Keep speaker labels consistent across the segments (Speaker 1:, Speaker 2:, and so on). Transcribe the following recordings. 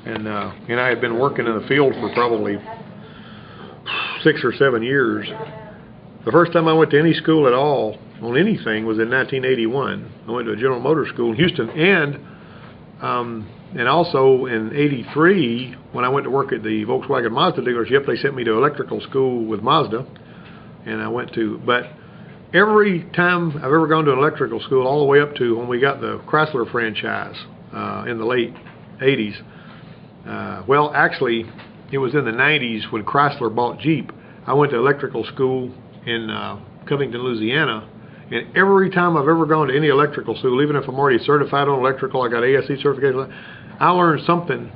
Speaker 1: And I had been working in the field for probably 6 or 7 years. The first time I went to any school at all on anything was in 1981. I went to a General Motors school in Houston, and also in '83 when I went to work at the Volkswagen Mazda dealership, they sent me to electrical school with Mazda, and I went to. But every time I've ever gone to an electrical school, all the way up to when we got the Chrysler franchise in the late '80s. Well, actually, it was in the '90s when Chrysler bought Jeep. I went to electrical school in Covington, Louisiana, and every time I've ever gone to any electrical school, even if I'm already certified on electrical, I got ASE certification, I learned something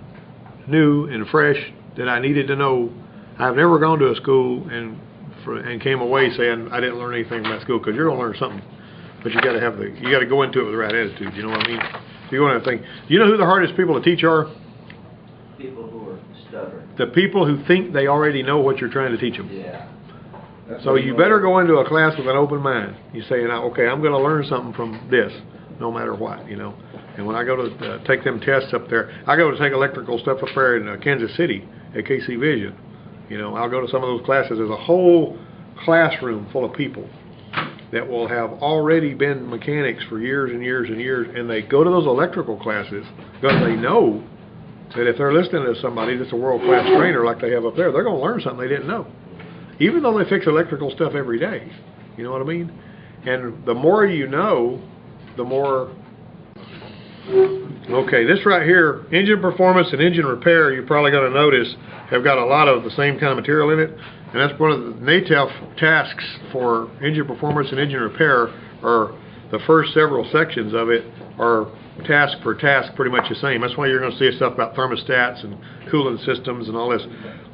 Speaker 1: new and fresh that I needed to know. I've never gone to a school and came away saying I didn't learn anything from that school, because you're gonna learn something, but you got to go into it with the right attitude. You know what I mean? If you want to think, you know who the hardest people to teach are?
Speaker 2: People who are stubborn.
Speaker 1: The people who think they already know what you're trying to teach them.
Speaker 2: Yeah.
Speaker 1: So you better go into a class with an open mind. You say, okay, I'm going to learn something from this, no matter what, you know. And when I go to take them tests up there, I go to take electrical stuff up there in Kansas City at KC Vision. You know, I'll go to some of those classes. There's a whole classroom full of people that will have already been mechanics for years and years and years, and they go to those electrical classes because they know that if they're listening to somebody that's a world-class trainer like they have up there, they're going to learn something they didn't know. Even though they fix electrical stuff every day. You know what I mean? And the more you know, the more... Okay, this right here, engine performance and engine repair, you're probably going to notice, have got a lot of the same kind of material in it. And that's one of the NATEF tasks for engine performance and engine repair, or the first several sections of it are task per task pretty much the same. That's why you're going to see stuff about thermostats and coolant systems and all this.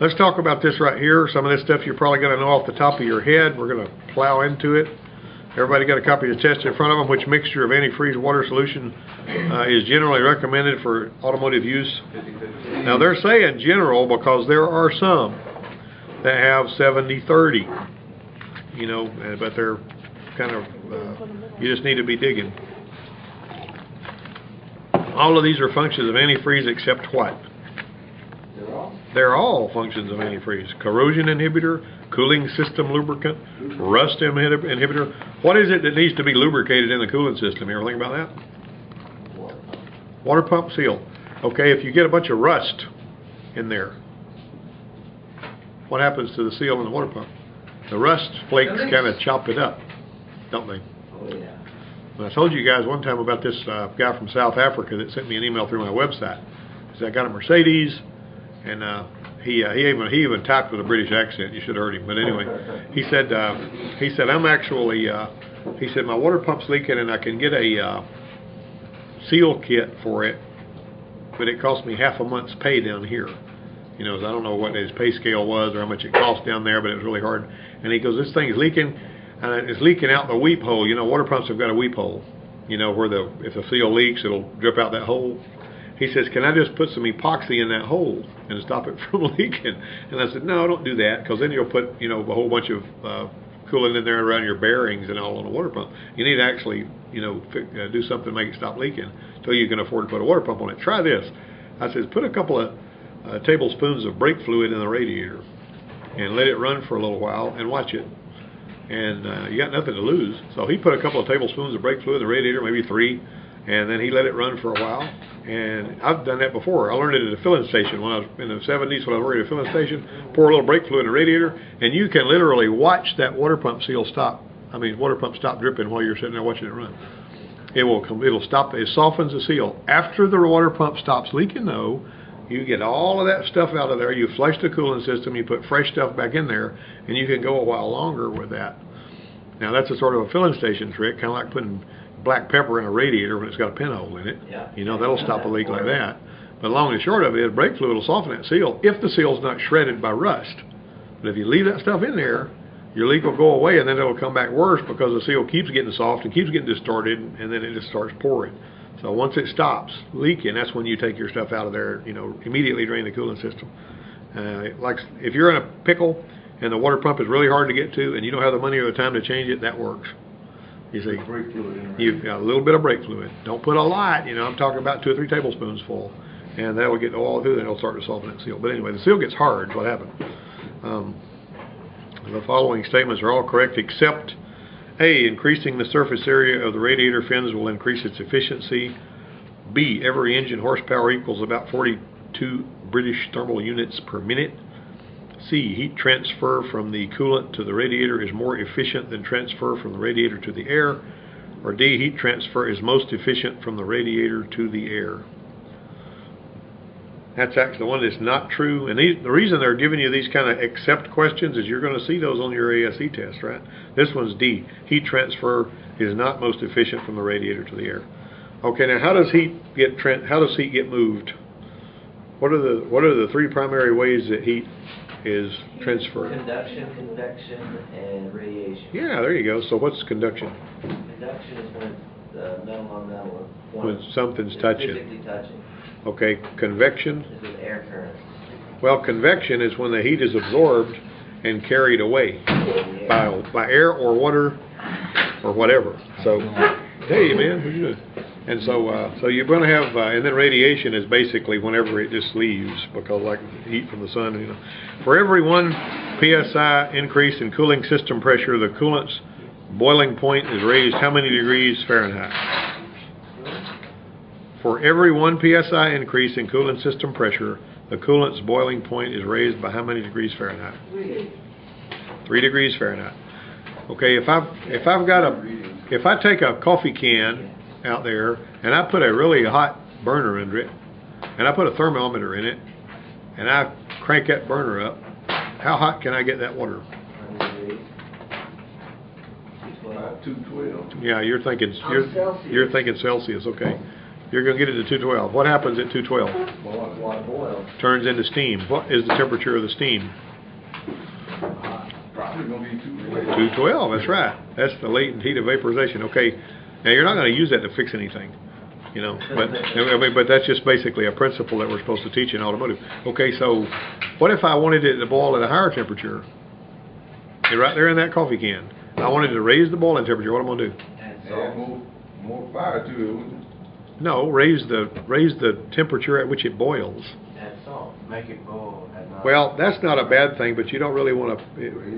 Speaker 1: Let's talk about this right here. Some of this stuff you're probably going to know off the top of your head. We're going to plow into it. Everybody got a copy of the test in front of them. Which mixture of antifreeze water solution is generally recommended for automotive use? Now they're saying general because there are some that have 70-30. You know, but they're kind of, you just need to be digging. All of these are functions of antifreeze except what? They're all functions of antifreeze. Corrosion inhibitor, cooling system lubricant, rust inhibitor. What is it that needs to be lubricated in the coolant system? You ever think about that? Water pump seal. Okay, if you get a bunch of rust in there, what happens to the seal in the water pump? The rust flakes kind of chop it up, don't they?
Speaker 2: Oh, yeah.
Speaker 1: I told you guys one time about this guy from South Africa that sent me an email through my website. He said, I got a Mercedes, and he even typed with a British accent. You should have heard him. But anyway, he said I'm actually, he said my water pump's leaking and I can get a seal kit for it, but it cost me half a month's pay down here. You know, I don't know what his pay scale was or how much it cost down there, but it was really hard. And he goes, this thing is leaking. And it's leaking out the weep hole. You know, water pumps have got a weep hole. You know, where if the seal leaks, it'll drip out that hole. He says, can I just put some epoxy in that hole and stop it from leaking? And I said, no, don't do that, because then you'll put, you know, a whole bunch of coolant in there around your bearings and all on a water pump. You need to actually, you know, do something to make it stop leaking until you can afford to put a water pump on it. Try this. I said, put a couple of tablespoons of brake fluid in the radiator and let it run for a little while and watch it. And you got nothing to lose. So he put a couple of tablespoons of brake fluid in the radiator, maybe 3, and then he let it run for a while. And I've done that before. I learned it at a filling station when I was in the 70s when I was working at a filling station. Pour a little brake fluid in the radiator, and you can literally watch that water pump seal stop. I mean, water pump stop dripping while you're sitting there watching it run. It'll stop. It softens the seal. After the water pump stops leaking, though, you get all of that stuff out of there. You flush the coolant system. You put fresh stuff back in there, and you can go a while longer with that. Now that's a sort of a filling station trick, kind of like putting black pepper in a radiator when it's got a pinhole in it.
Speaker 2: Yeah.
Speaker 1: You know, that'll stop a leak like that. But long and short of it is brake fluid will soften that seal if the seal's not shredded by rust. But if you leave that stuff in there, your leak will go away, and then it'll come back worse because the seal keeps getting soft and keeps getting distorted, and then it just starts pouring. So once it stops leaking, that's when you take your stuff out of there, you know, immediately drain the coolant system. Like if you're in a pickle and the water pump is really hard to get to and you don't have the money or the time to change it, that works. You see, you've got a little bit of brake fluid. Don't put a lot, you know, I'm talking about 2 or 3 tablespoons full. and that will get all through, then it'll start dissolving that seal. But anyway, the seal gets hard, is what happened. The following statements are all correct except A, increasing the surface area of the radiator fins will increase its efficiency. B, every engine horsepower equals about 42 British thermal units per minute. C, heat transfer from the coolant to the radiator is more efficient than transfer from the radiator to the air. Or D, heat transfer is most efficient from the radiator to the air. That's actually the one that's not true. And the reason they're giving you these kind of except questions is you're going to see those on your ASE test, right? This one's D, heat transfer is not most efficient from the radiator to the air. Okay, now how does heat get moved? What are the three primary ways that heat is transferred?
Speaker 2: Conduction, convection, and radiation.
Speaker 1: Yeah, there you go. So what's conduction?
Speaker 2: Conduction is when it's metal on metal.
Speaker 1: When something's touching.
Speaker 2: Physically touching.
Speaker 1: Okay, convection?
Speaker 2: This is air current.
Speaker 1: Well, convection is when the heat is absorbed and carried away by air or water or whatever. So, hey man, what you doing? And so you're going to have, and then radiation is basically whenever it just leaves, because like heat from the sun, you know. For every 1 psi increase in cooling system pressure, the coolant's boiling point is raised how many degrees Fahrenheit? For every 1 psi increase in coolant system pressure, the coolant's boiling point is raised by how many degrees Fahrenheit? 3 degrees Fahrenheit. Okay, if I take a coffee can out there and I put a really hot burner under it, and I put a thermometer in it, and I crank that burner up, how hot can I get that water?
Speaker 3: 212.
Speaker 1: Yeah, you're thinking Celsius. Okay, you're going to get it to 212. What happens at 212?
Speaker 2: Water boils.
Speaker 1: Turns into steam. What is the temperature of the steam?
Speaker 3: Probably going to be 212.
Speaker 1: 212. That's right. That's the latent heat of vaporization. Okay, now you're not going to use that to fix anything, you know. But that's just basically a principle that we're supposed to teach in automotive. Okay, so what if I wanted it to boil at a higher temperature? You're right there in that coffee can. I wanted to raise the boiling temperature. What am I going to do?
Speaker 3: Add more fire to it, wouldn't it?
Speaker 1: No, raise the temperature at which it boils.
Speaker 2: Add salt. Make it boil.
Speaker 1: Well, that's not a bad thing, but you don't really want to.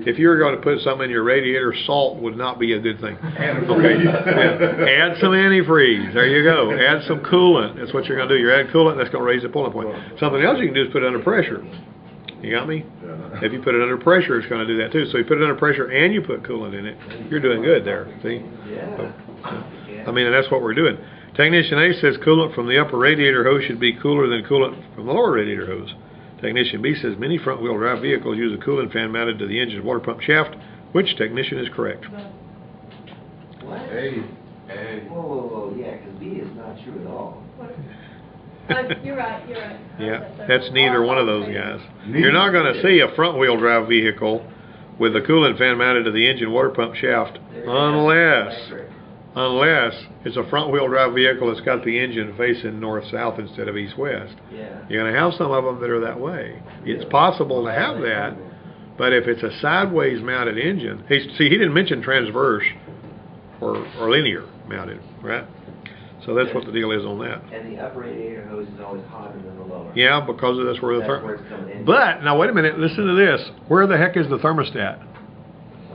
Speaker 1: If you were going to put something in your radiator, salt would not be a good thing. Okay, yeah. Add some antifreeze. There you go. Add some coolant. That's what you're going to do. You're adding coolant. That's going to raise the boiling point. Something else you can do is put it under pressure. You got me? If you put it under pressure, it's going to do that too. So you put it under pressure and you put coolant in it, you're doing good there. See?
Speaker 2: Yeah.
Speaker 1: I mean, and that's what we're doing. Technician A says coolant from the upper radiator hose should be cooler than coolant from the lower radiator hose. Technician B says many front-wheel drive vehicles use a coolant fan mounted to the engine's water pump shaft. Which technician is correct?
Speaker 2: What?
Speaker 3: Hey.
Speaker 2: Whoa, yeah, because B is not true at all.
Speaker 4: You're right.
Speaker 1: Yeah, that's neither one of those guys. You're not going to see a front-wheel drive vehicle with a coolant fan mounted to the engine water pump shaft unless it's a front-wheel drive vehicle that's got the engine facing north-south instead of east-west.
Speaker 2: Yeah.
Speaker 1: You're going to have some of them that are that way. It's possible to have that, but if it's a sideways mounted engine, he didn't mention transverse or linear mounted, right? So that's what the deal is on that.
Speaker 2: And the upper radiator hose is always hotter than the lower.
Speaker 1: Yeah, because that's where
Speaker 2: it's coming in.
Speaker 1: But now wait a minute, listen to this. Where the heck is the thermostat?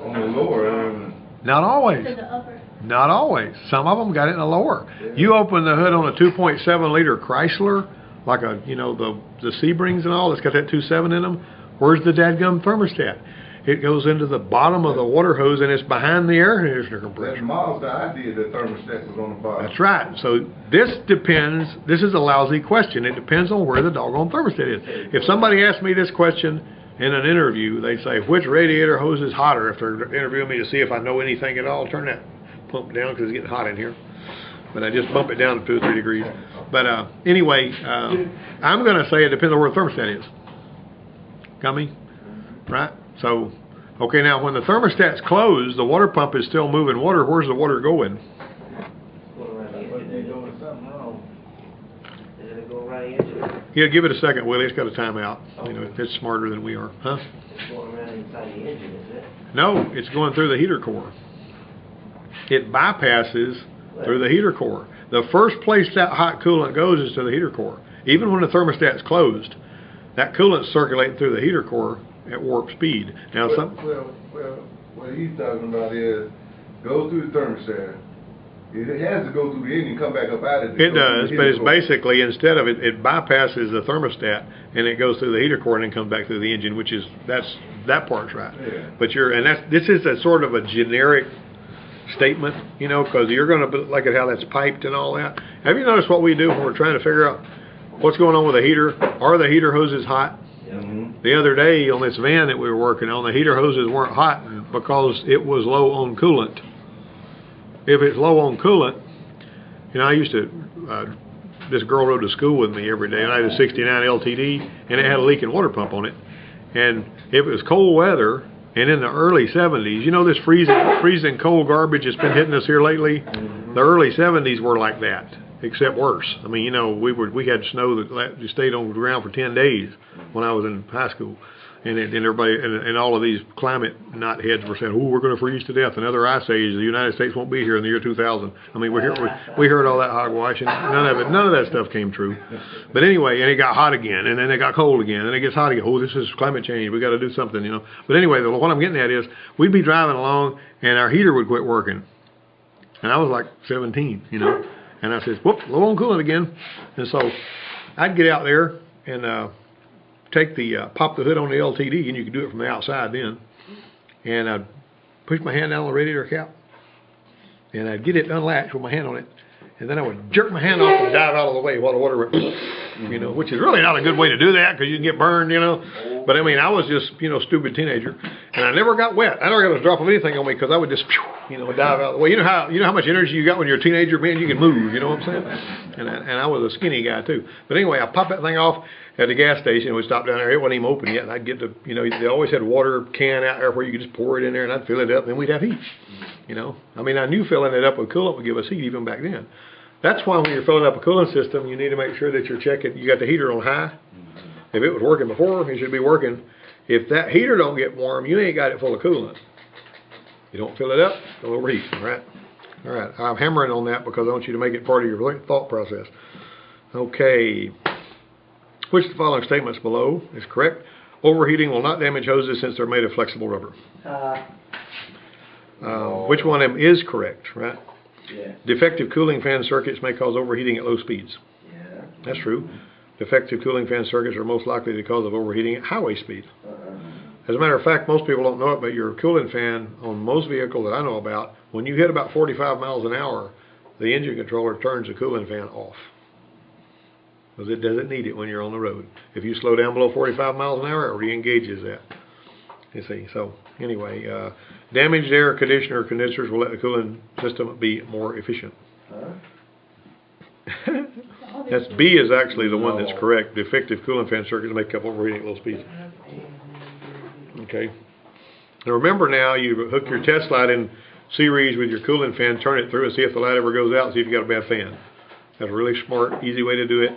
Speaker 3: On the lower.
Speaker 1: Not always.
Speaker 4: To the upper.
Speaker 1: Not always. Some of them got it in the lower. You open the hood on a 2.7 liter Chrysler, like the Sebrings and all, that's got that 2.7 in them. Where's the dadgum thermostat? It goes into the bottom of the water hose and it's behind the air conditioner compressor.
Speaker 3: That Mazda I did, the thermostat was on the bottom.
Speaker 1: That's right. So this depends. This is a lousy question. It depends on where the doggone thermostat is. If somebody asked me this question in an interview, they say, which radiator hose is hotter? If they're interviewing me to see if I know anything at all, turn that pump down because it's getting hot in here. But I just bump it down to 2 or 3 degrees. But anyway, I'm going to say it depends on where the thermostat is. Got me? Right? So, okay, now when the thermostat's closed, the water pump is still moving water. Where's the water going?
Speaker 2: Going around the engine.
Speaker 3: They're doing something wrong.
Speaker 2: Is it going around the engine?
Speaker 1: Yeah, give it a second, Willie. It's got a timeout. You know, it's smarter than we are. Huh?
Speaker 2: It's going around inside the engine, is it?
Speaker 1: No, it's going through the heater core. It bypasses through the heater core. The first place that hot coolant goes is to the heater core. Even when the thermostat's closed, that coolant's circulating through the heater core at warp speed. Now,
Speaker 3: Well, what he's talking about is go through the thermostat. It has to go through the engine and come back up out of it.
Speaker 1: it does, but it's basically, instead of it bypasses the thermostat and it goes through the heater core and then comes back through the engine, which is, that part's right.
Speaker 3: Yeah.
Speaker 1: But this is a sort of a generic statement, you know, because you're going to look at how that's piped and all that. Have you noticed what we do when we're trying to figure out what's going on with the heater? Are the heater hoses hot?
Speaker 3: Mm-hmm.
Speaker 1: The other day on this van that we were working on, the heater hoses weren't hot because it was low on coolant. If it's low on coolant, you know, I used to, this girl rode to school with me every day, and I had a 69 LTD, and it had a leaking water pump on it. And if it was cold weather, and in the early 70s, you know, this freezing cold garbage that's been hitting us here lately, the early 70s were like that, except worse. I mean, you know, we had snow that stayed on the ground for 10 days when I was in high school. And everybody, and all of these climate knotheads were saying, "Oh, we're going to freeze to death. Another ice age. The United States won't be here in the year 2000." I mean, we heard all that hogwash, and none of that stuff came true. But anyway, and it got hot again, and then it got cold again, and it gets hot again. Oh, this is climate change. We got to do something, you know. But anyway, what I'm getting at is, we'd be driving along, and our heater would quit working, and I was like 17, you know, and I says, "Whoop, low on coolant again," and so I'd get out there and take pop the hood on the LTD, and you could do it from the outside then, and I'd push my hand down on the radiator cap, and I'd get it unlatched with my hand on it, and then I would jerk my hand off and dive out of the way while the water went, you know, which is really not a good way to do that because you can get burned, you know. But I mean, I was just, you know, stupid teenager, and I never got wet. I never got a drop of anything on me because I would just, you know, dive out of the way. You know how much energy you got when you're a teenager, man? You can move, you know what I'm saying? And I was a skinny guy too. But anyway, I popped that thing off at the gas station. We stopped down there. It wasn't even open yet, and I'd get the, you know, they always had a water can out there where you could just pour it in there, and I'd fill it up, and then we'd have heat. You know, I mean, I knew filling it up with coolant would give us heat even back then. That's why when you're filling up a coolant system, you need to make sure that you're checking. You got the heater on high. If it was working before, it should be working. If that heater don't get warm, you ain't got it full of coolant. You don't fill it up, it'll overheat. All right. All right. I'm hammering on that because I want you to make it part of your thought process. Okay. Which of the following statements below is correct? Overheating will not damage hoses since they're made of flexible rubber. Which one of them is correct, right?
Speaker 2: Yeah.
Speaker 1: Defective cooling fan circuits may cause overheating at low speeds.
Speaker 2: Yeah.
Speaker 1: That's true. Defective cooling fan circuits are most likely the cause of overheating at highway speed. As a matter of fact, most people don't know it, but your cooling fan on most vehicles that I know about, when you hit about 45 miles an hour, the engine controller turns the cooling fan off. Because it doesn't need it when you're on the road. If you slow down below 45 miles an hour, it re-engages that. You see, so anyway, damaged air conditioner condensers will let the cooling system be more efficient. That's B is actually the one that's correct. Defective cooling fan circuits make up overheating at low speeds. Okay. Now remember now, you hook your test light in series with your cooling fan, turn it through and see if the light ever goes out, see if you got a bad fan. That's a really smart, easy way to do it.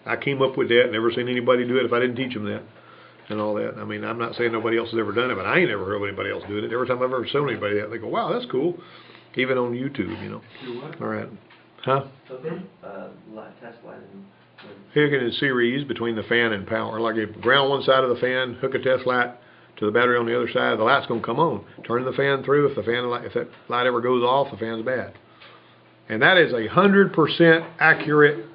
Speaker 1: I came up with that. Never seen anybody do it if I didn't teach them that and all that. I mean, I'm not saying nobody else has ever done it, but I ain't ever heard of anybody else doing it. Every time I've ever shown anybody that, they go, "Wow, that's cool." Even on YouTube, you know. All right. Huh?
Speaker 2: Test light
Speaker 1: Hook it in series between the fan and power. Like if ground one side of the fan, hook a test light to the battery on the other side, the light's going to come on. Turn the fan through. If that light ever goes off, the fan's bad. And that is 100% accurate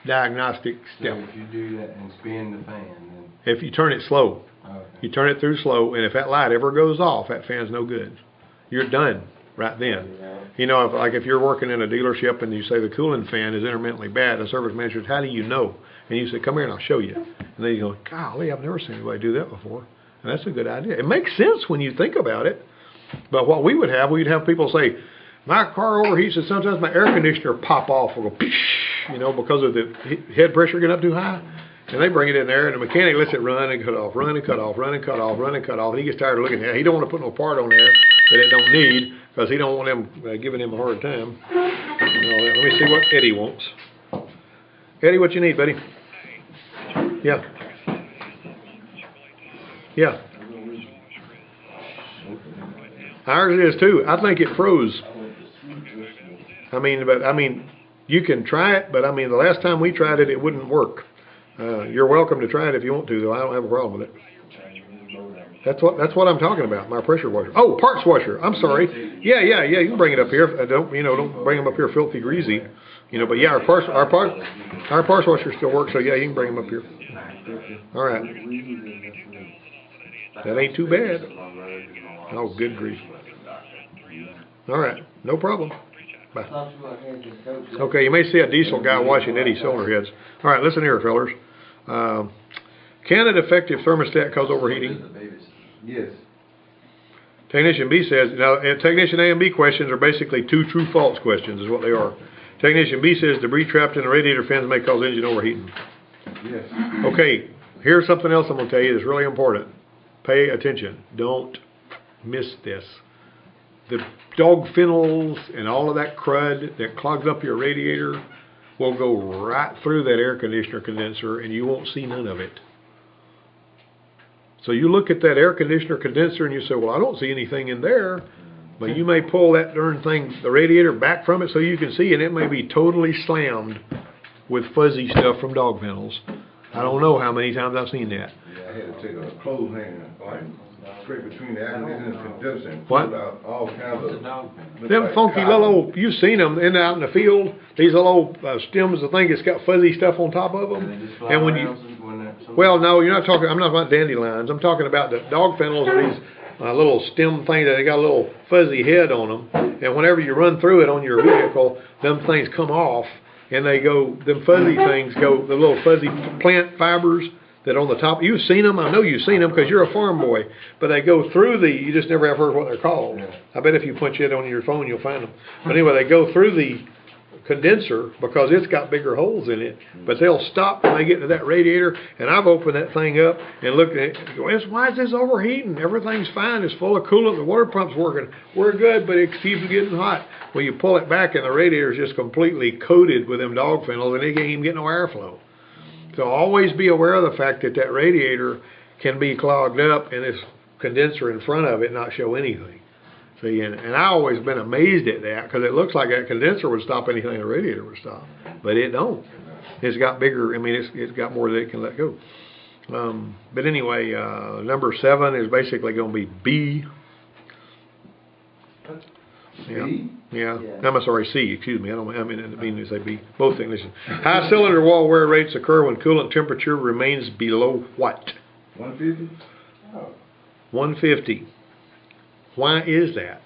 Speaker 1: diagnostic step.
Speaker 5: So if you do that and spin the fan, then
Speaker 1: if you turn it slow,
Speaker 5: okay.
Speaker 1: You turn it through slow, and if that light ever goes off, that fan's no good. You're done right then. You know, if you're working in a dealership and you say the cooling fan is intermittently bad, the service manager says, "How do you know?" And you say, "Come here and I'll show you." And then you go, "Golly, I've never seen anybody do that before." And that's a good idea. It makes sense when you think about it. But what we'd have people say, "My car overheats and sometimes my air conditioner pop off," or go, "Psh," you know, because of the head pressure getting up too high. And they bring it in there, and the mechanic lets it run and cut off, run and cut off, run and cut off, run and cut off. And he gets tired of looking at it. He don't want to put no part on there that it don't need because he don't want them giving him a hard time. Let me see what Eddie wants. Eddie, what you need, buddy? Yeah. Yeah. Ours is too. I think it froze. I mean, you can try it, but I mean, the last time we tried it, it wouldn't work. You're welcome to try it if you want to, though. I don't have a problem with it. That's what I'm talking about. My pressure washer. Oh, parts washer. I'm sorry. Yeah. You can bring it up here. Don't bring them up here filthy greasy. But yeah, our parts washer still works. So yeah, you can bring them up here. All right. That ain't too bad. Oh, good grief. All right, no problem. Bye. Okay, you may see a diesel guy washing Eddie cylinder heads. All right, listen here, fellers. Can a defective thermostat cause overheating?
Speaker 3: Yes.
Speaker 1: Technician B says, now, Technician A and B questions are basically two true-false questions, is what they are. Technician B says debris trapped in the radiator fans may cause engine overheating.
Speaker 3: Yes.
Speaker 1: Okay, here's something else I'm going to tell you that's really important. Pay attention. Don't miss this. The dog fennels and all of that crud that clogs up your radiator will go right through that air conditioner condenser and you won't see none of it. So you look at that air conditioner condenser and you say, well, I don't see anything in there. But you may pull that darn thing, the radiator, back from it so you can see, and it may be totally slammed with fuzzy stuff from dog fennels. I don't know how many times I've seen that.
Speaker 3: Yeah, I had to take a clothes hanger, straight between the air conditioner and condenser and
Speaker 1: What?
Speaker 3: pull out all kinds of...
Speaker 1: Them funky little old, you've seen them out in the field, these little old stems, the thing that's got fuzzy stuff on top of them. And when you, well, no, you're not talking, I'm not about dandelions, I'm talking about the dog fennels and these little stem things that they got a little fuzzy head on them. And whenever you run through it on your vehicle, them things come off and they go, them fuzzy things go, the little fuzzy plant fibers that on the top, you've seen them, I know you've seen them because you're a farm boy, but they go through the, you just never have heard what they're called. I bet if you punch it on your phone, you'll find them. But anyway, they go through the condenser because it's got bigger holes in it, but they'll stop when they get to that radiator, and I've opened that thing up and looked at it and go, why is this overheating? Everything's fine, it's full of coolant, the water pump's working, we're good, but it keeps getting hot. Well, you pull it back and the radiator's just completely coated with them dog fennels and it can't even get no airflow. So always be aware of the fact that that radiator can be clogged up and this condenser in front of it not show anything. See, and I've always been amazed at that because it looks like that condenser would stop anything the radiator would stop, but it don't. It's got bigger, I mean, it's got more that it can let go. But anyway, number 7 is basically going to be B. Yeah. Yeah. I'm sorry, C, excuse me. I didn't mean to say B. Both technicians. High cylinder wall wear rates occur when coolant temperature remains below what?
Speaker 3: 150?
Speaker 1: 150. Why is that?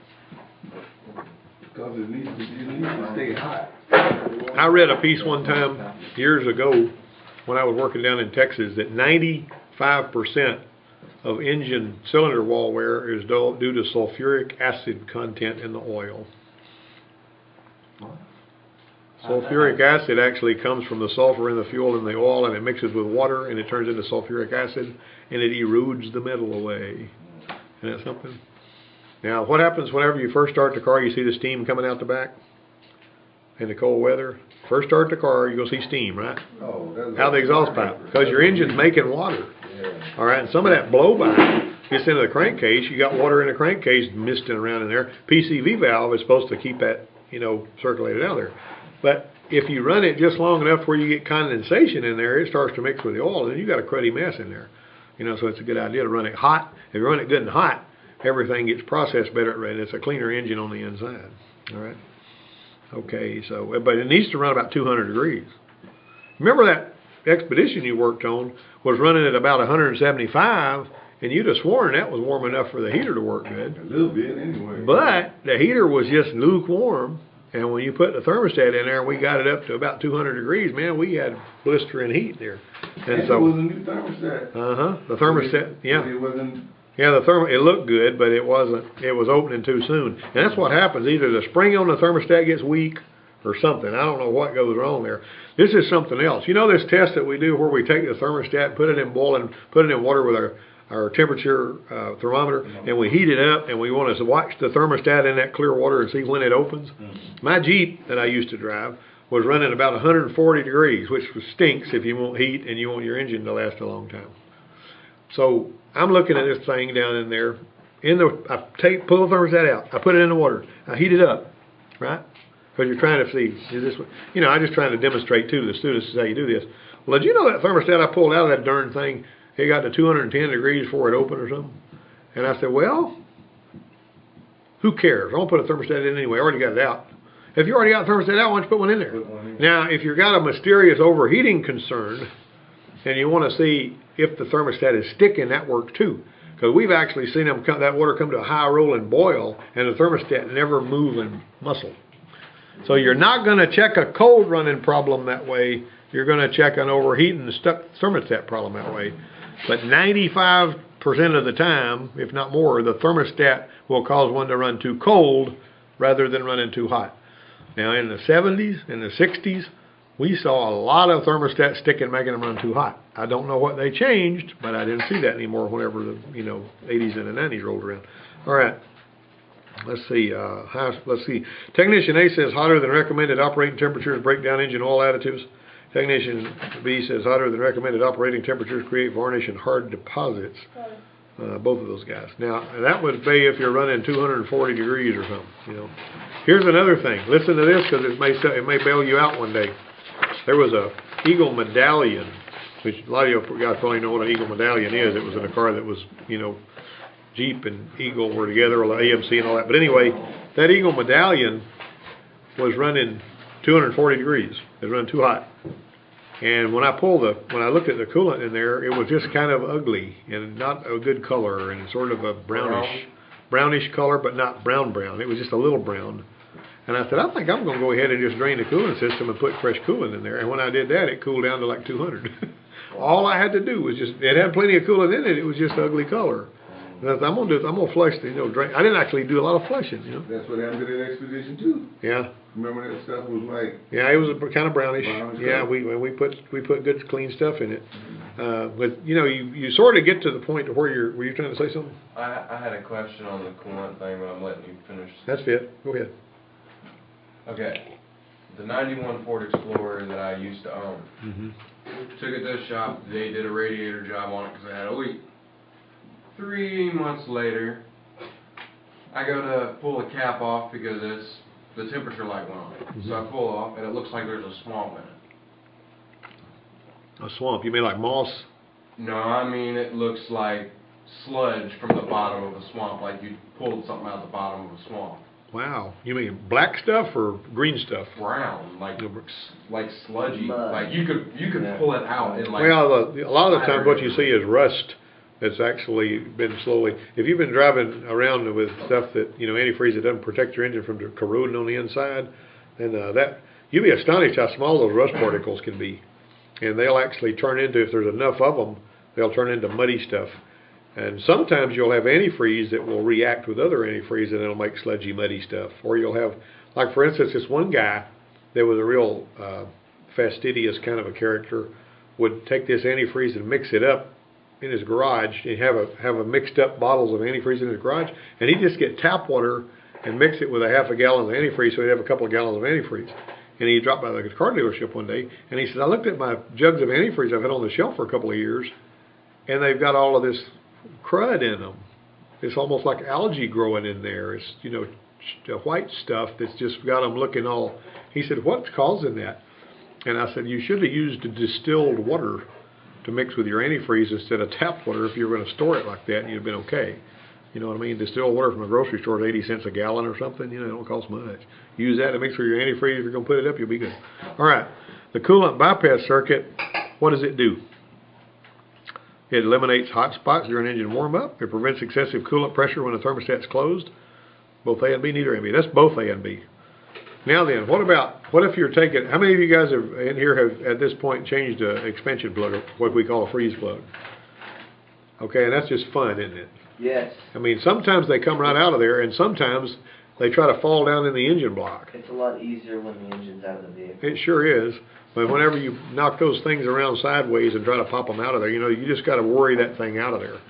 Speaker 3: Because it needs to stay hot.
Speaker 1: I read a piece one time years ago when I was working down in Texas that 95% of engine cylinder wall wear is due to sulfuric acid content in the oil. Sulfuric acid actually comes from the sulfur in the fuel and the oil, and it mixes with water and it turns into sulfuric acid and it erodes the metal away. Isn't that something? Now, what happens whenever you first start the car? You see the steam coming out the back in the cold weather. First start the car, you're going to see steam, right?
Speaker 3: Oh, that's
Speaker 1: out of the exhaust pipe, because your engine's making water.
Speaker 3: Yeah.
Speaker 1: All right, and some of that blow-by gets into the crankcase. You got water in the crankcase misting around in there. PCV valve is supposed to keep that, circulated out there. But if you run it just long enough where you get condensation in there, it starts to mix with the oil, and you got a cruddy mess in there. So it's a good idea to run it hot. If you run it good and hot, everything gets processed better, and it's a cleaner engine on the inside. All right. Okay, so, but it needs to run about 200 degrees. Remember that expedition you worked on was running at about 175, and you'd have sworn that was warm enough for the heater to work good.
Speaker 3: A little bit anyway.
Speaker 1: But the heater was just lukewarm, and when you put the thermostat in there and we got it up to about 200 degrees, man, we had blistering heat there. And so
Speaker 3: it was a new thermostat.
Speaker 1: The thermostat, yeah.
Speaker 3: It wasn't.
Speaker 1: Yeah, it looked good, but it wasn't. It was opening too soon, and that's what happens. Either the spring on the thermostat gets weak, or something. I don't know what goes wrong there. This is something else. This test that we do where we take the thermostat, put it in boiling, put it in water with our temperature thermometer, and we heat it up, and we want to watch the thermostat in that clear water and see when it opens. My Jeep that I used to drive was running about 140 degrees, which stinks if you want heat and you want your engine to last a long time. So I'm looking at this thing down in there. I pull the thermostat out. I put it in the water. I heat it up, right? Because you're trying to see, is this, I'm just trying to demonstrate too to the students how you do this. Well, did you know that thermostat I pulled out of that darn thing, it got to 210 degrees before it opened or something? And I said, well, who cares? I'm going to put a thermostat in anyway. I already got it out. If you already got a thermostat out, why don't you put one in there?
Speaker 3: Put one in.
Speaker 1: Now, if you've got a mysterious overheating concern, and you want to see if the thermostat is sticking, that works too. Because we've actually seen that water come to a high roll and boil, and the thermostat never move and muscle. So you're not going to check a cold running problem that way. You're going to check an overheating stuck thermostat problem that way. But 95% of the time, if not more, the thermostat will cause one to run too cold rather than running too hot. Now, in the 70s, in the 60s, we saw a lot of thermostats sticking, making them run too hot. I don't know what they changed, but I didn't see that anymore whenever the 80s and the 90s rolled around. All right. Let's see. Let's see. Technician A says hotter than recommended operating temperatures break down engine oil additives. Technician B says hotter than recommended operating temperatures create varnish and hard deposits. Both of those guys. Now, that would be if you're running 240 degrees or something. Here's another thing. Listen to this because it may bail you out one day. There was a Eagle medallion, which a lot of you guys probably know what an Eagle medallion is. It was in a car that was, Jeep and Eagle were together, or the AMC and all that. But anyway, that Eagle medallion was running 240 degrees. It was running too hot. And when I looked at the coolant in there, it was just kind of ugly and not a good color and sort of a brownish color, but not brown. It was just a little brown. And I said, I think I'm going to go ahead and just drain the coolant system and put fresh coolant in there. And when I did that, it cooled down to like 200. All I had to do was it had plenty of coolant in it. It was just ugly color. And I said, I'm going to flush drain. I didn't actually do a lot of flushing,
Speaker 3: That's what happened to that Expedition too.
Speaker 1: Yeah.
Speaker 3: Remember that stuff was like.
Speaker 1: Yeah, it was kind of brownish. Yeah,
Speaker 3: color.
Speaker 1: we put good clean stuff in it. But you sort of get to the point to where were you trying to say something?
Speaker 5: I had a question on the coolant thing, but I'm letting you finish.
Speaker 1: That's it. Go ahead.
Speaker 5: Okay. The 91 Ford Explorer that I used to own. Took it to the shop. They did a radiator job on it because I had a leak. 3 months later, I go to pull the cap off because the temperature light went on. So I pull off, and it looks like there's a swamp in it.
Speaker 1: A swamp? You mean like moss?
Speaker 5: No, I mean it looks like sludge from the bottom of a swamp, like you pulled something out of the bottom of a swamp.
Speaker 1: Wow. You mean black stuff or green stuff?
Speaker 5: Brown, like sludgy.
Speaker 2: Mud.
Speaker 5: Like you could pull it out and like.
Speaker 1: Well, a lot of the time what you see is rust that's actually been slowly. If you've been driving around with stuff that antifreeze that doesn't protect your engine from corroding on the inside, then you'll be astonished how small those rust particles can be, and they'll actually turn into, if there's enough of them, they'll turn into muddy stuff. And sometimes you'll have antifreeze that will react with other antifreeze and it'll make sludgy, muddy stuff. Or you'll have, like for instance, this one guy that was a real fastidious kind of a character would take this antifreeze and mix it up in his garage and have a mixed up bottles of antifreeze in his garage, and he'd just get tap water and mix it with a half a gallon of antifreeze, so he'd have a couple of gallons of antifreeze. And he dropped by the car dealership one day, and he said, I looked at my jugs of antifreeze I've had on the shelf for a couple of years, and they've got all of this crud in them. It's almost like algae growing in there. It's, white stuff that's just got them looking all. He said, what's causing that? And I said, you should have used distilled water to mix with your antifreeze instead of tap water if you were going to store it like that, and you'd have been okay. You know what I mean? Distilled water from a grocery store is 80 cents a gallon or something. It don't cost much. Use that to mix with your antifreeze. If you're going to put it up, you'll be good. All right. The coolant bypass circuit, what does it do? It eliminates hot spots during engine warm-up. It prevents excessive coolant pressure when the thermostat's closed. Both A and B, neither A and B. That's both A and B. Now then, what if you're taking, how many of you guys in here have at this point changed an expansion plug, or what we call a freeze plug? Okay, and that's just fun, isn't it?
Speaker 2: Yes.
Speaker 1: I mean, sometimes they come right out of there, and sometimes they try to fall down in the engine block.
Speaker 2: It's a lot easier when the engine's out of the vehicle.
Speaker 1: It sure is. But whenever you knock those things around sideways and try to pop them out of there, you just got to worry that thing out of there.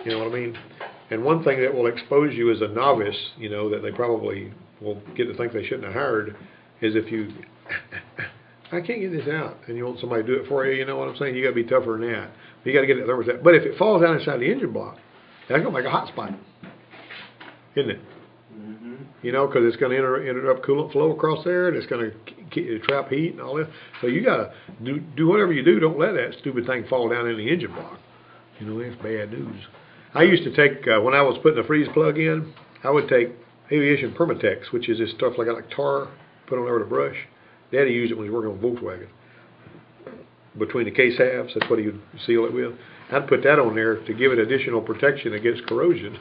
Speaker 1: You know what I mean? And one thing that will expose you as a novice, that they probably will get to think they shouldn't have hired, is if you, I can't get this out, and you want somebody to do it for you, you know what I'm saying? You got to be tougher than that. You got to get it thermostat. But if it falls down inside the engine block, that's going to make a hot spot, isn't it? Because it's going to interrupt coolant flow across there, and it's going to trap heat and all that. So you gotta do whatever you do. Don't let that stupid thing fall down in the engine block. You know, that's bad news. I used to take, when I was putting a freeze plug in, I would take aviation Permatex, which is this stuff like tar, put on there with a brush. Daddy used it when he was working on Volkswagen. Between the case halves, that's what he would seal it with. I'd put that on there to give it additional protection against corrosion.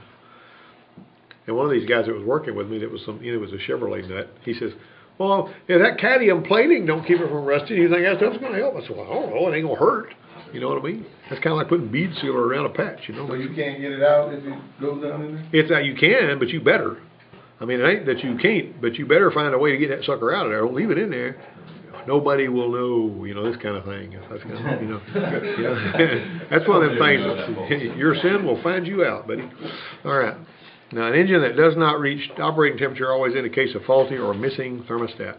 Speaker 1: And one of these guys that was working with me, that was it was a Chevrolet nut, he says, well, if that cadmium plating don't keep it from rusting, you think that stuff's going to help? I said, well, I don't know, it ain't going to hurt. You know what I mean? That's kind of like putting bead sealer around a patch, you know.
Speaker 3: So you can't get it out if it goes down in there?
Speaker 1: It's that you can, but you better. I mean, it ain't that you can't, but you better find a way to get that sucker out of there. Don't leave it in there. Nobody will know, you know, this kind of thing. That's kind of, you know, that's one of them things. Your sin will find you out, buddy. All right. Now, an engine that does not reach operating temperature always indicates a faulty or missing thermostat.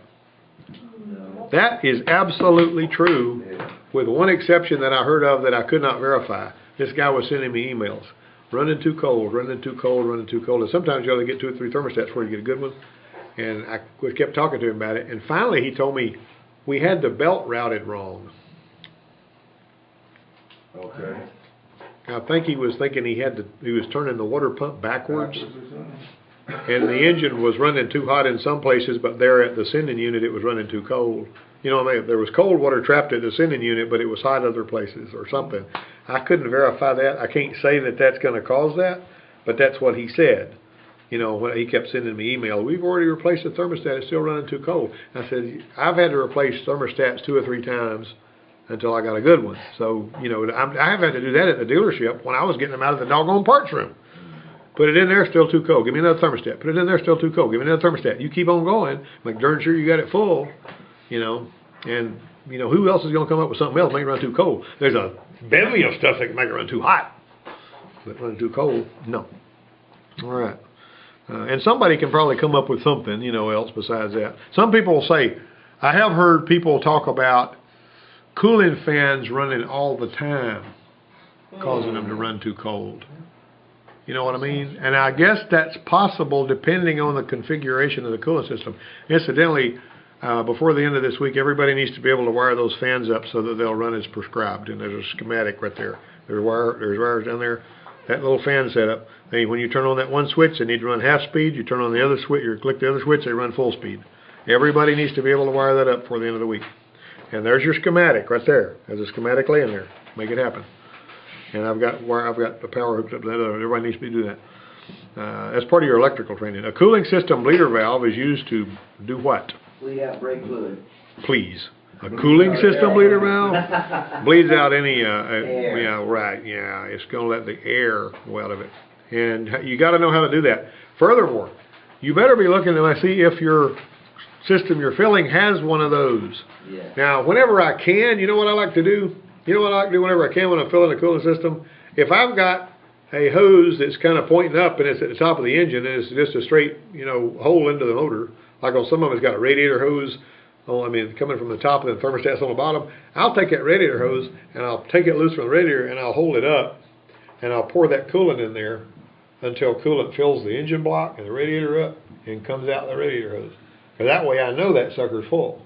Speaker 1: That is absolutely true, with one exception that I heard of that I could not verify. This guy was sending me emails. Running too cold, running too cold, running too cold. And sometimes you only get 2 or 3 thermostats before you get a good one. And I kept talking to him about it. And finally he told me we had the belt routed wrong.
Speaker 3: Okay.
Speaker 1: I think he was thinking he was turning the water pump backwards. And the engine was running too hot in some places, but there at the sending unit it was running too cold. You know what I mean? There was cold water trapped at the sending unit, but it was hot other places or something. I couldn't verify that. I can't say that that's going to cause that, but that's what he said. You know, when he kept sending me email, we've already replaced the thermostat, it's still running too cold. I said, I've had to replace thermostats 2 or 3 times until I got a good one. So, you know, I have had to do that at the dealership when I was getting them out of the doggone parts room. Put it in there, still too cold. Give me another thermostat. Put it in there, still too cold. Give me another thermostat. You keep on going, make darn sure you got it full, you know. And, you know, who else is going to come up with something else to make it run too cold? There's a bevy of stuff that can make it run too hot. But running too cold, no. All right. And somebody can probably come up with something, you know, else besides that. Some people will say, I have heard people talk about cooling fans running all the time, causing them to run too cold. You know what I mean? And I guess that's possible depending on the configuration of the cooling system. Incidentally, before the end of this week, everybody needs to be able to wire those fans up so that they'll run as prescribed. And there's a schematic right there. There's wires down there. That little fan setup. When you turn on that one switch, they need to run half speed. You turn on the other switch, you click the other switch, they run full speed. Everybody needs to be able to wire that up before the end of the week. And there's your schematic right there. There's a schematic laying there. Make it happen. And I've got the power hooked up to that. Everybody needs to be doing that. As part of your electrical training. A cooling system bleeder valve is used to do what?
Speaker 2: Bleed out brake fluid.
Speaker 1: Please. A cooling system bleeder valve bleeds out any, yeah, right, yeah. It's going to let the air go out of it. And you got to know how to do that. Furthermore, you better be looking to see if your system you're filling has one of those.
Speaker 2: Yeah.
Speaker 1: Now, whenever I can, you know what I like to do? You know what I like to do whenever I can when I'm filling a cooling system? If I've got a hose that's kind of pointing up and it's at the top of the engine and it's just a straight, you know, hole into the motor, like on some of them it's got a radiator hose, coming from the top and the thermostat's on the bottom, I'll take that radiator hose and I'll take it loose from the radiator and I'll hold it up and I'll pour that coolant in there until coolant fills the engine block and the radiator up and comes out the radiator hose. And that way I know that sucker's full.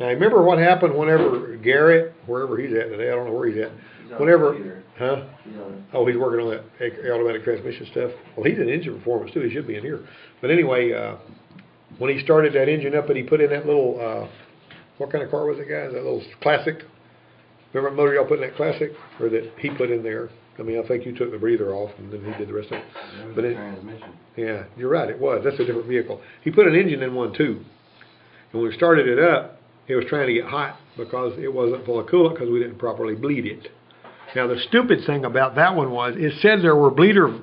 Speaker 1: Now, remember what happened whenever Garrett, wherever he's at today, I don't know where he's at. He's working on that automatic transmission stuff. Well, he's in engine performance too. He should be in here. But anyway, when he started that engine up and he put in that little, what kind of car was it, guys? That little Classic. Remember the motor y'all put in that Classic? Or that he put in there? I mean, I think you took the breather off and then he did the rest of it. But
Speaker 2: transmission.
Speaker 1: Yeah, you're right. It was. That's a different vehicle. He put an engine in one too. And when we started it up, it was trying to get hot because it wasn't full of coolant because we didn't properly bleed it. Now, the stupid thing about that one was it said there were bleeders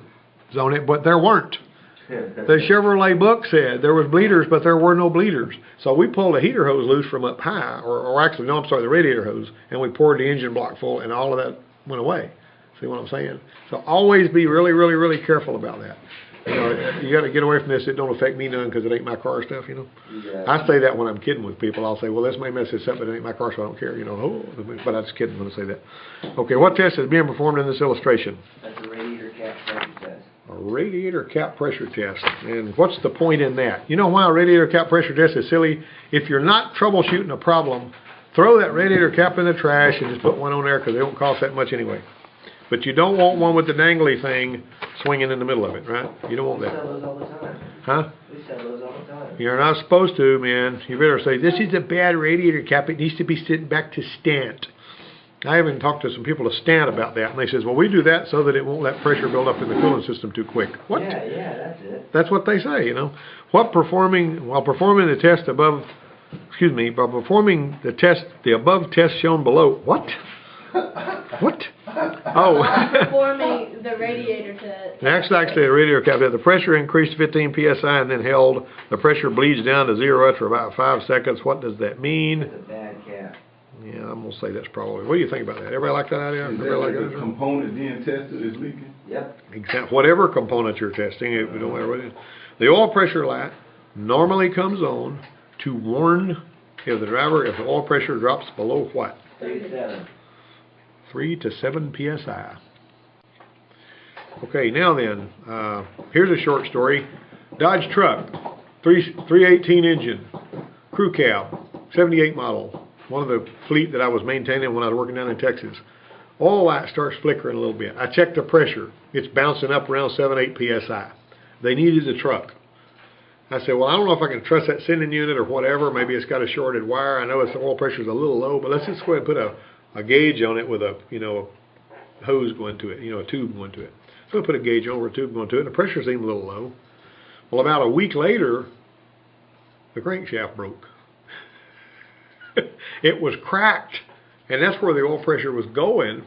Speaker 1: on it, but there weren't. The Chevrolet book said there was bleeders, but there were no bleeders. So we pulled a heater hose loose from up high, the radiator hose, and we poured the engine block full, and all of that went away. See what I'm saying? So always be really, really, really careful about that. You know, you got to get away from this. It don't affect me none because it ain't my car stuff, you know. Yeah. I say that when I'm kidding with people. I'll say, well, this may mess this up, but it ain't my car, so I don't care, you know. But I'm just kidding when I say that. Okay, what test is being performed in this illustration?
Speaker 2: That's a radiator cap pressure test.
Speaker 1: A radiator cap pressure test. And what's the point in that? You know why a radiator cap pressure test is silly? If you're not troubleshooting a problem, throw that radiator cap in the trash and just put one on there because they don't cost that much anyway. But you don't want one with the dangly thing swinging in the middle of it, right? You don't want
Speaker 2: We
Speaker 1: that.
Speaker 2: sell those all the time.
Speaker 1: Huh?
Speaker 2: We sell those all the time.
Speaker 1: You're not supposed to, man. You better say, this is a bad radiator cap. It needs to be sent back to Stant. I even talked to some people at Stant about that, and they says, well, we do that so that it won't let pressure build up in the coolant system too quick. What?
Speaker 2: Yeah, that's it.
Speaker 1: That's what they say, you know. While performing the test above, by performing the test, the above test shown below. What? What? Oh.
Speaker 4: Performing the radiator test.
Speaker 1: Actually, the radiator cap, the pressure increased 15 psi and then held. The pressure bleeds down to 0 after about 5 seconds. What does that mean?
Speaker 2: It's a bad cap.
Speaker 1: Yeah, I'm gonna say that's probably. What do you think about that? Everybody like that idea?
Speaker 3: Is that
Speaker 1: Everybody
Speaker 3: like
Speaker 1: like
Speaker 3: the
Speaker 1: that?
Speaker 3: component being tested is leaking?
Speaker 2: Yep.
Speaker 1: Whatever component you're testing, it don't matter what it is. The oil pressure light normally comes on to warn if the oil pressure drops below what?
Speaker 2: 37.
Speaker 1: 3 to 7 psi. Okay, now then, here's a short story. Dodge truck, 318 engine, crew cab, 78 model. One of the fleet that I was maintaining when I was working down in Texas. Oil light starts flickering a little bit. I checked the pressure. It's bouncing up around 7-8 psi. They needed the truck. I said, well, I don't know if I can trust that sending unit or whatever. Maybe it's got a shorted wire. I know the oil pressure's a little low, but let's just go ahead and put a gauge on it with a hose going to it, a tube going to it. So I put a gauge over a tube going to it, and the pressure seemed a little low. Well, about a week later, the crankshaft broke. It was cracked, and that's where the oil pressure was going.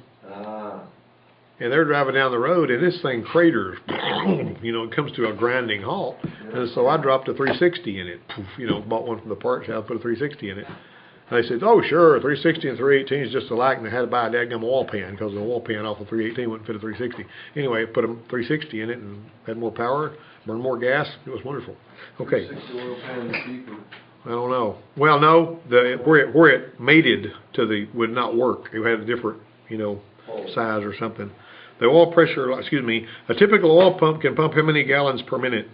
Speaker 1: And they're driving down the road, and this thing craters. It comes to a grinding halt. And so I dropped a 360 in it. Bought one from the parts house, put a 360 in it. And they said, oh, sure, 360 and 318 is just alike, and they had to buy a daggum oil pan because the oil pan off the 318 wouldn't fit a 360. Anyway, put a 360 in it and had more power, burned more gas. It was wonderful. Okay.
Speaker 5: 360 oil pan is cheaper.
Speaker 1: I don't know. Well, no, where it mated to would not work. It had a different, size or something. The oil pressure, a typical oil pump can pump how many gallons per minute?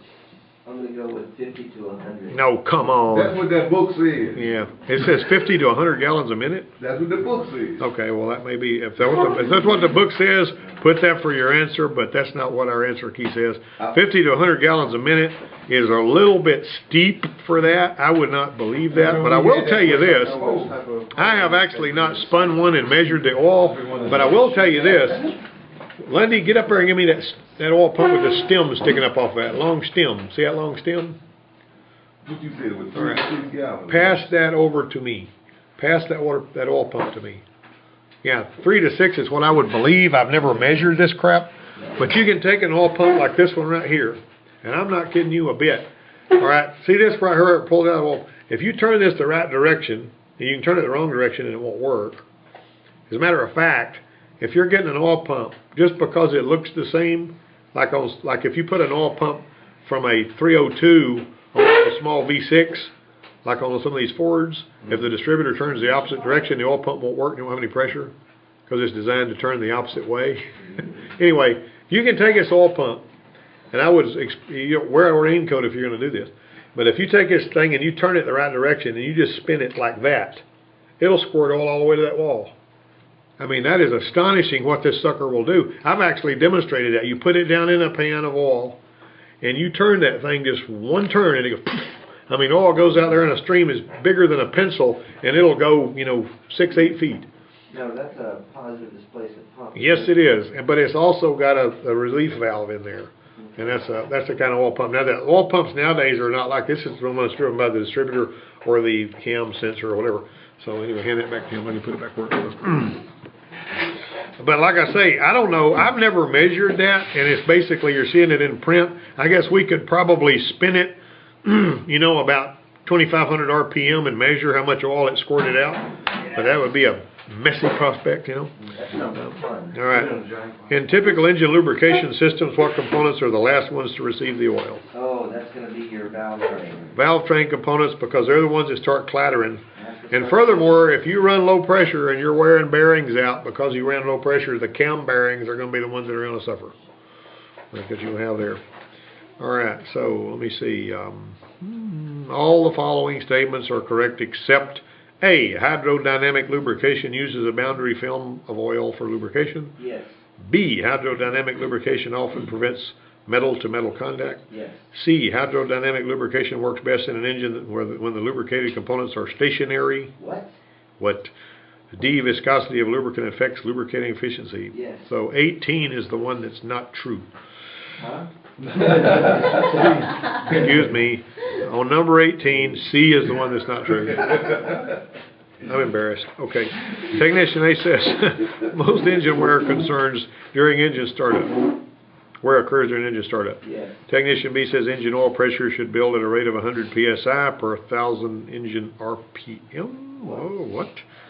Speaker 2: I'm going to go with 50 to 100.
Speaker 1: No, come on.
Speaker 3: That's what that book says.
Speaker 1: Yeah, it says 50 to 100 gallons a minute.
Speaker 3: That's what the book says.
Speaker 1: Okay, well that may be, if that's what the book says, put that for your answer, but that's not what our answer key says. 50 to 100 gallons a minute is a little bit steep for that. I would not believe that, but I will tell you this. I have actually not spun one and measured the oil, but I will tell you this. Lundy, get up there and give me that oil pump with the stem sticking up off that long stem. See that long stem?
Speaker 3: What you said with 3 to 6 gallons.
Speaker 1: Pass that over to me. Pass that oil pump to me. Yeah, 3 to 6 is what I would believe. I've never measured this crap, but you can take an oil pump like this one right here, and I'm not kidding you a bit. All right, see this right here? It pulls out oil. If you turn this the right direction, and you can turn it the wrong direction and it won't work. As a matter of fact, if you're getting an oil pump, just because it looks the same, like if you put an oil pump from a 302 on a small V6, like on some of these Fords, if the distributor turns the opposite direction, the oil pump won't work. You won't have any pressure because it's designed to turn the opposite way. Anyway, you can take this oil pump, and I would wear a raincoat if you're going to do this. But if you take this thing and you turn it the right direction and you just spin it like that, it'll squirt oil all the way to that wall. I mean, that is astonishing what this sucker will do. I've actually demonstrated that. You put it down in a pan of oil, and you turn that thing just one turn, and it goes, I mean, oil goes out there in a stream is bigger than a pencil, and it'll go, 6-8 feet.
Speaker 2: No, that's a positive displacement pump.
Speaker 1: Yes, it is, but it's also got a relief valve in there, and that's the kind of oil pump. Now, the oil pumps nowadays are not like this. Is the one that's driven by the distributor or the cam sensor or whatever. So anyway, hand that back to him. Let me put it back where it was. But like I say, I don't know. I've never measured that, and it's basically you're seeing it in print. I guess we could probably spin it, about 2,500 RPM and measure how much oil it squirted out. But that would be a messy prospect,
Speaker 2: That sounds fun.
Speaker 1: All right. In typical engine lubrication systems, what components are the last ones to receive the oil?
Speaker 2: Oh, that's going to be your valve train.
Speaker 1: Valve train components, because they're the ones that start clattering. And furthermore, if you run low pressure and you're wearing bearings out because you ran low pressure, the cam bearings are going to be the ones that are going to suffer. that you have there. All right, so let me see. All the following statements are correct except A, hydrodynamic lubrication uses a boundary film of oil for lubrication.
Speaker 2: Yes.
Speaker 1: B, hydrodynamic lubrication often prevents metal-to-metal contact.
Speaker 2: Yes.
Speaker 1: C, hydrodynamic lubrication works best in an engine when the lubricated components are stationary.
Speaker 2: What?
Speaker 1: D, viscosity of lubricant affects lubricating efficiency.
Speaker 2: Yes.
Speaker 1: So 18 is the one that's not true.
Speaker 2: Huh?
Speaker 1: Excuse me. On number 18, C is the one that's not true. I'm embarrassed. Okay. Technician A says most engine wear concerns during engine startup. Where occurs during engine startup.
Speaker 2: Yes.
Speaker 1: Technician B says engine oil pressure should build at a rate of 100 psi per 1,000 engine RPM. Oh, what?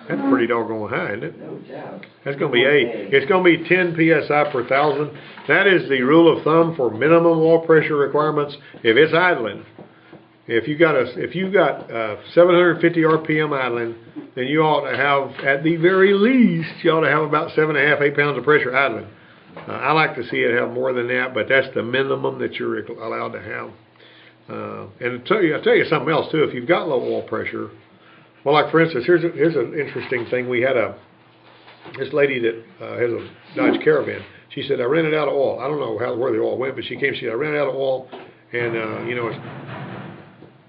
Speaker 1: That's pretty doggone high, isn't it?
Speaker 2: No doubt.
Speaker 1: That's going to be A. It's going to be 10 psi per 1,000. That is the rule of thumb for minimum oil pressure requirements. If it's idling, if you got 750 RPM idling, then you ought to have, at the very least, you ought to have about 7.5, 8 pounds of pressure idling. I like to see it have more than that, but that's the minimum that you're allowed to have. And I'll tell you something else too. If you've got low oil pressure, well, like for instance, here's an interesting thing. We had this lady that has a Dodge Caravan. She said, I rented out of oil. I don't know where the oil went, but she came. She said, I rented out of oil, and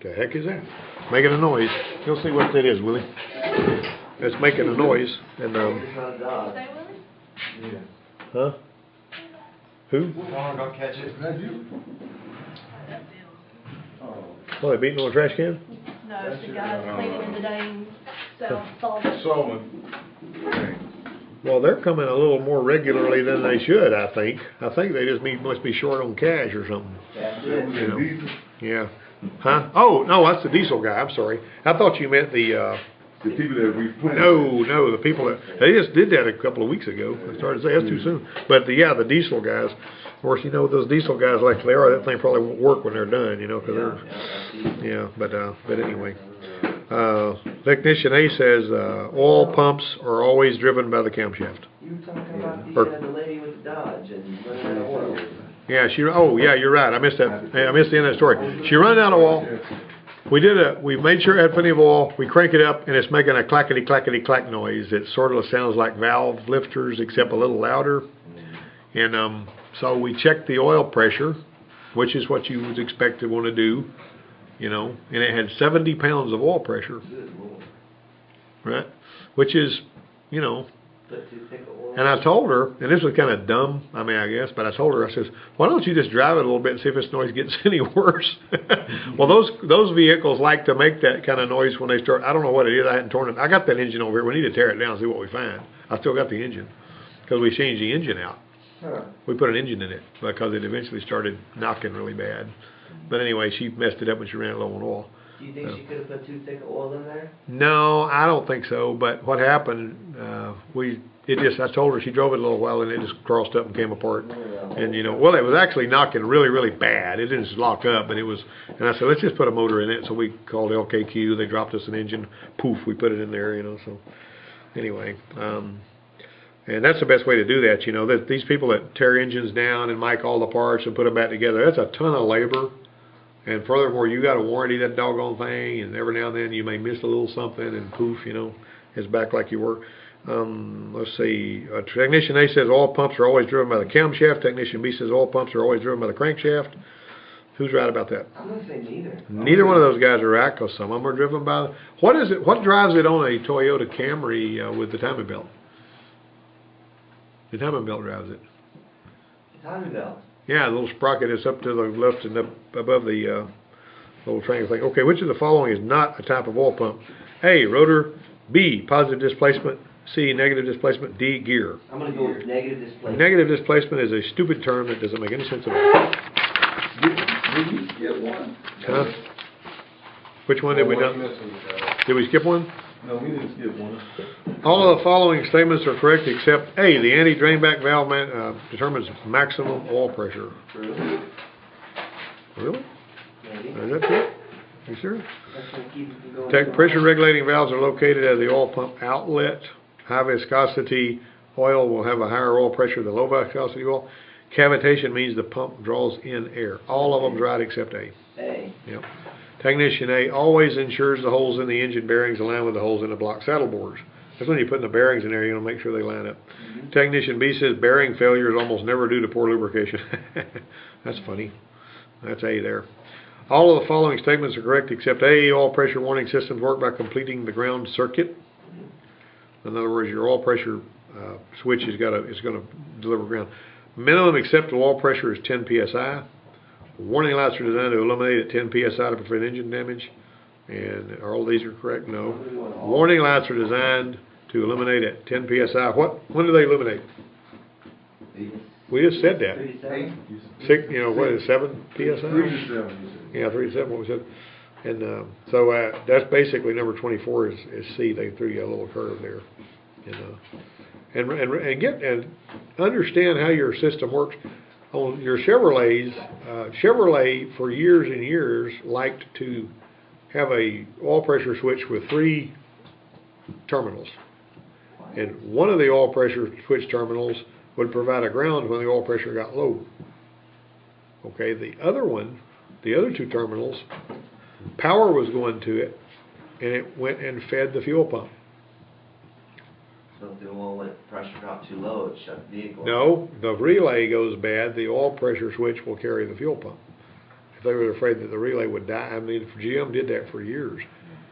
Speaker 1: the heck is that? Making a noise. You'll see what that is, Willie. It's making a noise. And
Speaker 2: It's not a dog.
Speaker 3: Yeah.
Speaker 1: huh? Who?
Speaker 3: Don't catch it. That's you.
Speaker 1: Oh, they beating on a trash can?
Speaker 4: No, it's the guy that's cleaning in today and solving.
Speaker 3: Solomon.
Speaker 1: Well, they're coming a little more regularly than they should, I think. I think they just must be short on cash or something.
Speaker 2: That's
Speaker 3: That was
Speaker 2: it.
Speaker 1: You know.
Speaker 3: a diesel.
Speaker 1: Yeah. Huh? Oh, no, that's the diesel guy. I'm sorry. I thought you meant the
Speaker 3: The people that replant.
Speaker 1: no, the people that, they just did that a couple of weeks ago. I started to say that's too soon. But the diesel guys, of course, those diesel guys like they are, that thing probably won't work when they're done, because they're, but anyway. Technician A says, oil pumps are always driven by the camshaft.
Speaker 2: You were talking about the lady with the Dodge and running out of oil.
Speaker 1: Yeah, you're right. I missed that. I missed the end of the story. She ran out of oil. We made sure it had plenty of oil. We crank it up, and it's making a clackety clack noise. It sort of sounds like valve lifters, except a little louder. And so we checked the oil pressure, which is what you would expect to want to do, and it had 70 pounds of oil pressure,
Speaker 2: Good Lord.
Speaker 1: right? Which is,
Speaker 2: Put too thick of oil.
Speaker 1: And I told her, and this was kind of dumb, I guess, but I told her, I says, why don't you just drive it a little bit and see if this noise gets any worse? Well, those vehicles like to make that kind of noise when they start. I don't know what it is. I hadn't torn it. I got that engine over here. We need to tear it down and see what we find. I still got the engine because we changed the engine out.
Speaker 2: Huh.
Speaker 1: We put an engine in it because it eventually started knocking really bad. But anyway, she messed it up when she ran it low on oil.
Speaker 2: Do you think she could have put too thick of oil in there?
Speaker 1: No, I don't think so. But what happened, I told her, she drove it a little while and it just crossed up and came apart. And it was actually knocking really, really bad. It didn't just lock up, but it was, and I said, let's just put a motor in it. So we called LKQ. They dropped us an engine. Poof, we put it in there, so anyway. And that's the best way to do that, that these people that tear engines down and mic all the parts and put them back together, that's a ton of labor. And furthermore, you got to warranty that doggone thing, and every now and then you may miss a little something, and poof, it's back like you were. Let's see. Technician A says oil pumps are always driven by the camshaft. Technician B says oil pumps are always driven by the crankshaft. Who's right about that?
Speaker 2: I'm going to say neither.
Speaker 1: Neither one of those guys are right, because some of them are driven by. What is it? What drives it on a Toyota Camry with the timing belt? The timing belt drives it.
Speaker 2: The timing belt.
Speaker 1: Yeah, the little sprocket is up to the left and up above the little triangle thing. Okay, which of the following is not a type of oil pump? A, rotor. B, positive displacement. C, negative displacement. D, gear.
Speaker 2: I'm going to go with negative displacement.
Speaker 1: Negative displacement is a stupid term that doesn't make any sense at all.
Speaker 3: Did you skip one?
Speaker 1: Huh? Which one did we not? Did we skip one?
Speaker 3: No, we didn't skip one.
Speaker 1: All of the following statements are correct except A, the anti-drainback valve determines maximum oil pressure.
Speaker 2: True.
Speaker 1: Really?
Speaker 2: Maybe.
Speaker 1: Is that true? You sure?
Speaker 2: That's going to keep it from going.
Speaker 1: Pressure regulating valves are located at the oil pump outlet. High viscosity oil will have a higher oil pressure than low viscosity oil. Cavitation means the pump draws in air. All of them's right except A.
Speaker 2: Hey,
Speaker 1: Yep. Technician A always ensures the holes in the engine bearings align with the holes in the block saddle bores. That's when you put the bearings in there, you want to make sure they line up. Technician B says bearing failure is almost never due to poor lubrication. That's funny. That's A there. All of the following statements are correct except A. All pressure warning systems work by completing the ground circuit. In other words, your oil pressure switch is going to deliver ground. Minimum acceptable oil pressure is 10 psi. Warning lights are designed to illuminate at 10 psi to prevent engine damage. And are all these are correct? No. Warning lights are designed to illuminate at 10 psi. When do they illuminate? We just said that.
Speaker 2: 37?
Speaker 1: What is it, 7 psi?
Speaker 3: 3 to 7, you said.
Speaker 1: Yeah, 3 to 7, what we said. And so that's basically number 24 is C. They threw you a little curve there. And understand how your system works. On your Chevrolets, Chevrolet for years and years liked to have a oil pressure switch with 3 terminals. And one of the oil pressure switch terminals would provide a ground when the oil pressure got low. Okay, the other 2 terminals, power was going to it, and it went and fed the fuel pump.
Speaker 2: So if the oil pressure dropped too low, it shut the vehicle.
Speaker 1: No, the relay goes bad, the oil pressure switch will carry the fuel pump. If they were afraid that the relay would die, I mean, GM did that for years.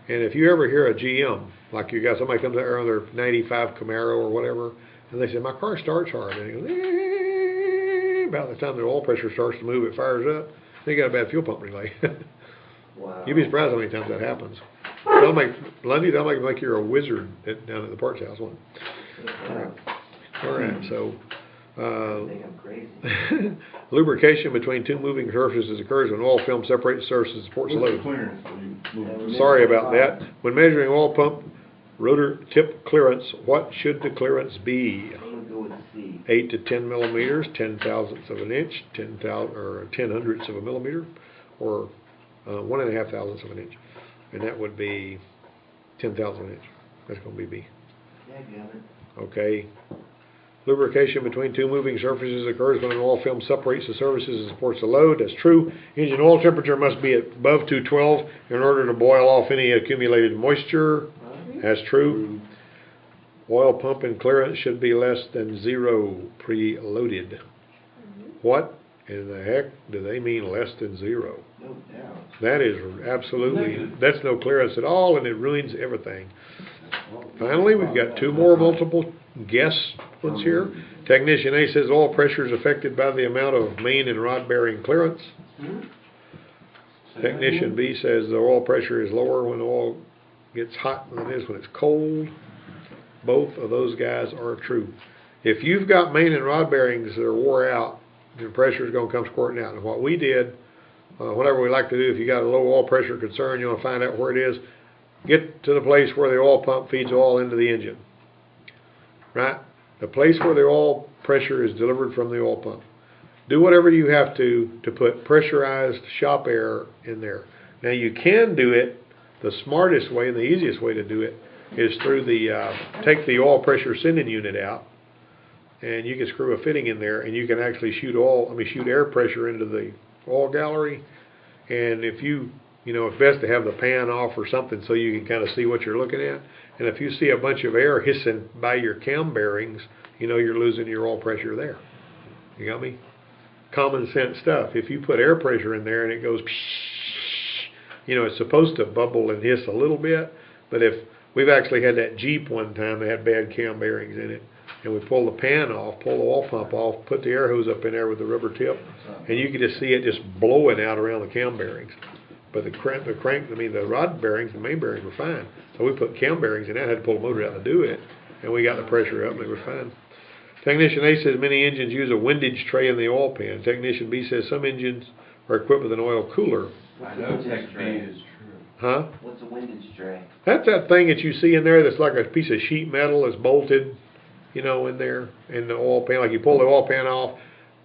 Speaker 1: And if you ever hear a GM, like you got somebody comes out there on their 95 Camaro or whatever, and they say, my car starts hard, and it goes, about the time the oil pressure starts to move, it fires up, then you got a bad fuel pump relay.
Speaker 2: Wow.
Speaker 1: You'd be surprised how many times that happens. They'll make you're a wizard down at the parts house, won't it? All right, so
Speaker 2: I think I'm crazy.
Speaker 1: lubrication between 2 moving surfaces occurs when oil film separates the surfaces and supports the
Speaker 3: What's the
Speaker 1: load.
Speaker 3: clearance when you move?
Speaker 1: Sorry about that. When measuring oil pump rotor tip clearance, what should the clearance be?
Speaker 2: I'm going to go with C.
Speaker 1: 8 to 10 millimeters, 10,000ths of an inch, 10,000 or 10/100ths of a millimeter, or 1.5 thousandths of an inch, and that would be 10,000 of an inch. That's going to be B.
Speaker 2: Yeah, got it.
Speaker 1: Okay. Lubrication between 2 moving surfaces occurs when an oil film separates the surfaces and supports the load. That's true. Engine oil temperature must be above 212 in order to boil off any accumulated moisture. That's true. Oil pump and clearance should be less than 0 preloaded. What in the heck do they mean less than 0?
Speaker 2: No doubt.
Speaker 1: That is absolutely, that's no clearance at all, and it ruins everything. Finally, we've got 2 more multiple guess ones here. Technician A says oil pressure is affected by the amount of main and rod bearing clearance. Technician B says the oil pressure is lower when the oil gets hot than it is when it's cold. Both of those guys are true. If you've got main and rod bearings that are wore out, the pressure is going to come squirting out. And what we did, whatever we like to do, if you got a low oil pressure concern, you want to find out where it is, get to the place where the oil pump feeds oil into the engine. Right? The place where the oil pressure is delivered from the oil pump. Do whatever you have to put pressurized shop air in there. Now you can do it, the smartest way and the easiest way to do it is through the, take the oil pressure sending unit out, and you can screw a fitting in there, and you can actually shoot air pressure into the oil gallery. And if it's best to have the pan off or something so you can kind of see what you're looking at. And if you see a bunch of air hissing by your cam bearings, you're losing your oil pressure there. You got me? Common sense stuff. If you put air pressure in there and it goes, it's supposed to bubble and hiss a little bit, but if we've actually had that Jeep one time that had bad cam bearings in it, and we pull the pan off, pull the oil pump off, put the air hose up in there with the rubber tip, and you can just see it just blowing out around the cam bearings. But the rod bearings, the main bearings were fine. So we put cam bearings in that, had to pull the motor out to do it, and we got the pressure up and it was fine. Technician A says many engines use a windage tray in the oil pan. Technician B says some engines are equipped with an oil cooler.
Speaker 5: I know Tech B is true.
Speaker 1: Huh?
Speaker 2: What's a windage tray?
Speaker 1: That's that thing that you see in there that's like a piece of sheet metal that's bolted, in there, in the oil pan. Like you pull the oil pan off.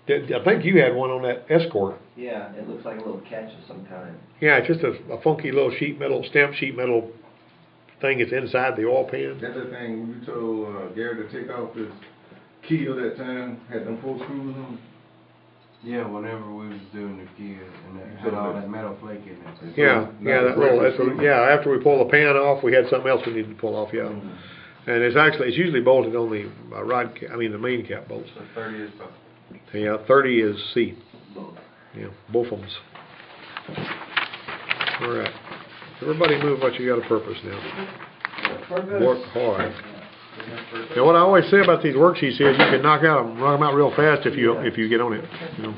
Speaker 1: I think you had one on that Escort.
Speaker 2: Yeah, it looks like a little catch of some kind.
Speaker 1: Yeah, it's just a funky little stamped sheet metal thing that's inside the oil pan.
Speaker 3: That's the thing when you told Gary to take off his keel that time, had them 4 screws on.
Speaker 5: Yeah, whenever we was doing the key and it had all that metal flake in it.
Speaker 1: Yeah, that little, after we pull the pan off, we had something else we needed to pull off, yeah. And it's usually bolted on the the main cap bolts.
Speaker 5: So 30 is both.
Speaker 1: Yeah, 30 is C.
Speaker 2: Both.
Speaker 1: Yeah, both of them. All right. Everybody move what you got a purpose now. Work hard. Now, what I always say about these worksheets is you can run them out real fast if you get on it. You know.